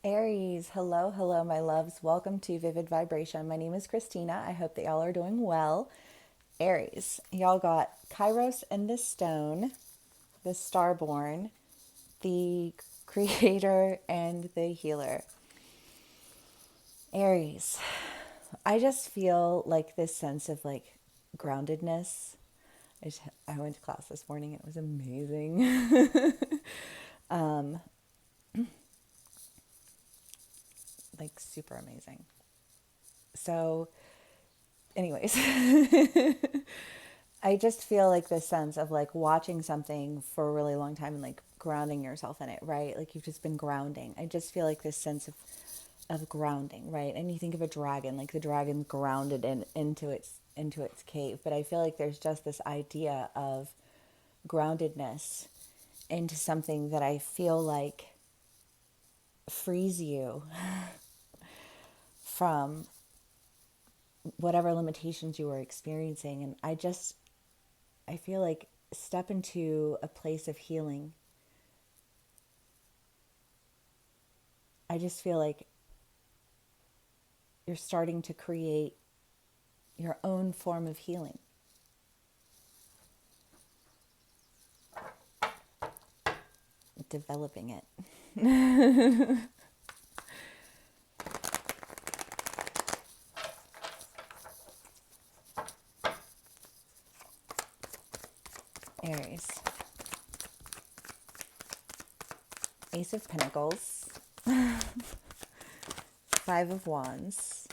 Aries, hello, hello, my loves. Welcome to Vivid Vibration. My name is Christina. I hope that y'all are doing well. Aries, y'all got Kairos and the stone, the starborn, the creator, and the healer. Aries, I just feel like this sense of like groundedness. I went to class this morning. It was amazing. Like super amazing. So, anyways, I just feel like this sense of like watching something for a really long time and like grounding yourself in it, right? Like you've just been grounding. I just feel like this sense of grounding, right? And you think of a dragon, like the dragon grounded into its cave, but I feel like there's just this idea of groundedness into something that I feel like frees you from whatever limitations you were experiencing. And I feel like step into a place of healing. I just feel like you're starting to create your own form of healing, developing it. Aries, Ace of Pentacles, Five of Wands,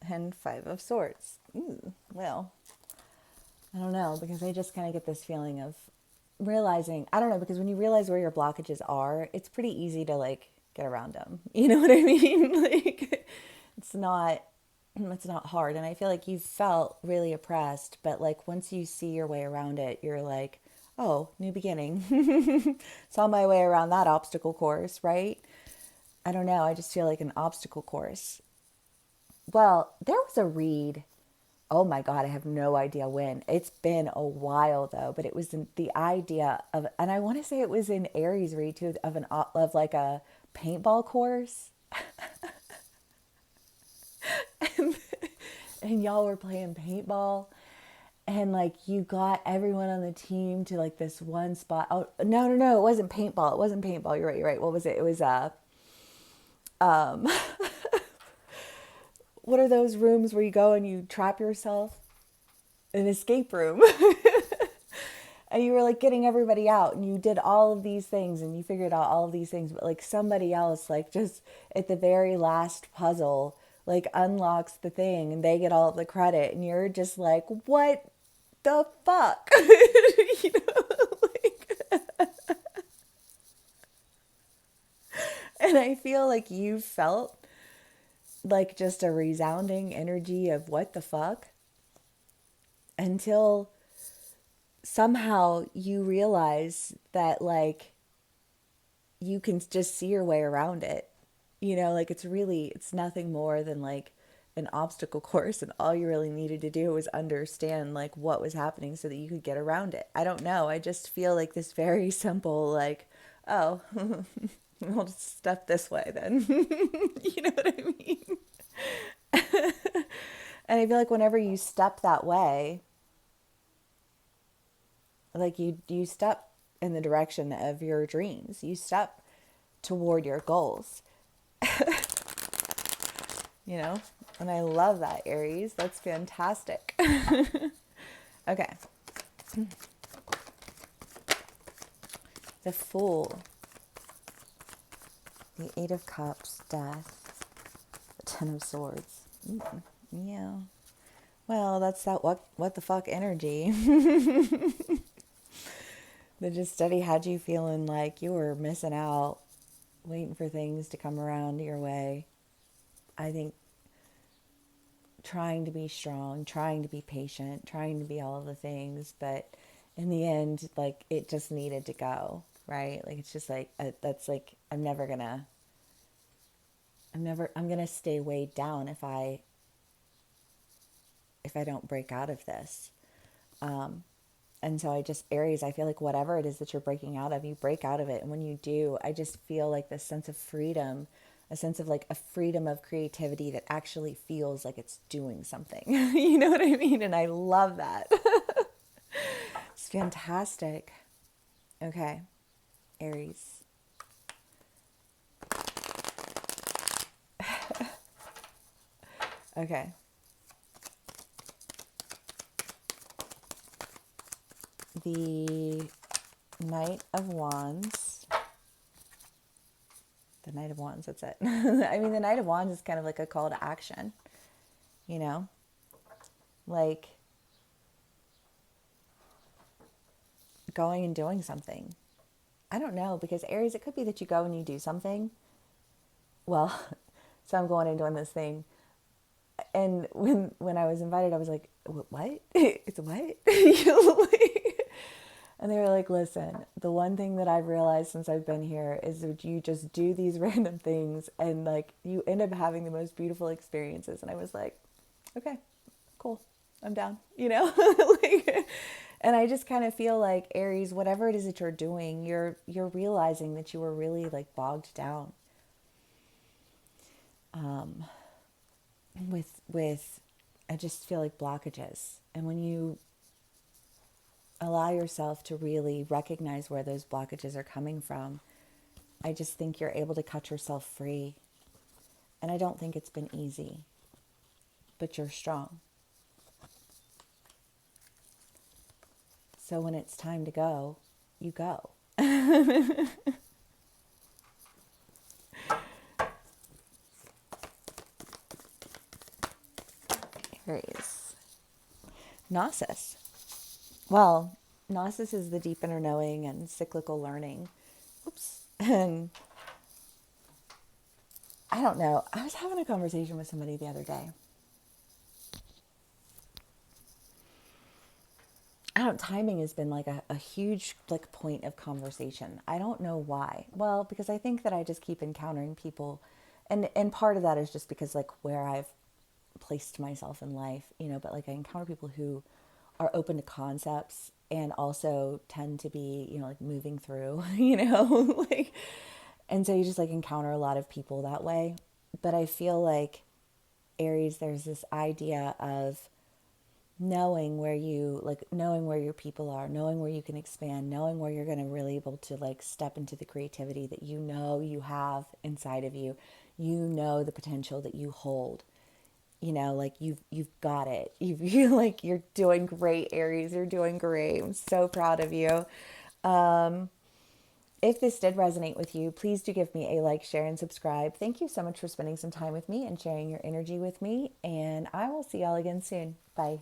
and Five of Swords. Ooh, well, I don't know, because I just kind of get this feeling of realizing, I don't know, because when you realize where your blockages are, it's pretty easy to like get around them. You know what I mean? Like it's not it's not hard. And I feel like you felt really oppressed, but like once you see your way around it, you're like, oh, new beginning. Saw my way around that obstacle course, right? I don't know. I just feel like an obstacle course. Well, there was a read. Oh my God, I have no idea when. It's been a while though, but it was the idea of, and I want to say it was in Aries read too, of like a paintball course, and y'all were playing paintball, and like you got everyone on the team to like this one spot. Oh no, no, no, it wasn't paintball. It wasn't paintball. You're right. You're right. What was it? It was what are those rooms where you go and you trap yourself? An escape room. And you were like getting everybody out and you did all of these things and you figured out all of these things, but like somebody else like just at the very last puzzle like unlocks the thing and they get all of the credit and you're just like, what the fuck? You know, like, and I feel like you felt like just a resounding energy of what the fuck until somehow you realize that like you can just see your way around it. You know, like it's nothing more than like an obstacle course, and all you really needed to do was understand like what was happening so that you could get around it. I don't know. I just feel like this very simple, like, oh, we'll just step this way then. You know what I mean? And I feel like whenever you step that way, like you step in the direction of your dreams. You step toward your goals. You know? And I love that, Aries. That's fantastic. Okay. The Fool, the Eight of Cups, Death, the Ten of Swords. Yeah. Well, that's that what the fuck energy that just steady had you feeling like you were missing out, waiting for things to come around your way. I think trying to be strong, trying to be patient, trying to be all of the things, but in the end, like it just needed to go, right? Like it's just like that's like I'm gonna stay weighed down if I don't break out of this. And so Aries, I feel like whatever it is that you're breaking out of, you break out of it. And when you do, I just feel like this sense of freedom, a sense of like a freedom of creativity that actually feels like it's doing something. You know what I mean? And I love that. It's fantastic. Okay, Aries. Okay. The Knight of Wands. The Knight of Wands, that's it. I mean, the Knight of Wands is kind of like a call to action, you know? Like going and doing something. I don't know, because Aries, it could be that you go and you do something. Well, so I'm going and doing this thing. And when I was invited, I was like, what? It's what? And they were like, listen, the one thing that I've realized since I've been here is that you just do these random things and like you end up having the most beautiful experiences. And I was like, okay, cool. I'm down, you know? Like, and I just kind of feel like Aries, whatever it is that you're doing, you're realizing that you were really like bogged down with I just feel like blockages. And when you allow yourself to really recognize where those blockages are coming from, I just think you're able to cut yourself free. And I don't think it's been easy, but you're strong. So when it's time to go, you go. Aries. Gnosis. Well, Gnosis is the deep inner knowing and cyclical learning. Oops. And I don't know. I was having a conversation with somebody the other day. I don't, timing has been like a huge like point of conversation. I don't know why. Well, because I think that I just keep encountering people, and part of that is just because like where I've placed myself in life, you know, but like I encounter people who are open to concepts and also tend to be, you know, like moving through, you know, like, and so you just like encounter a lot of people that way. But I feel like Aries, there's this idea of knowing where you like knowing where your people are, knowing where you can expand, knowing where you're going to really able to like step into the creativity that you know you have inside of you. You know the potential that you hold. You know, like you've got it. You like you're doing great, Aries. You're doing great. I'm so proud of you. If this did resonate with you, please do give me a like, share, and subscribe. Thank you so much for spending some time with me and sharing your energy with me. And I will see y'all again soon. Bye.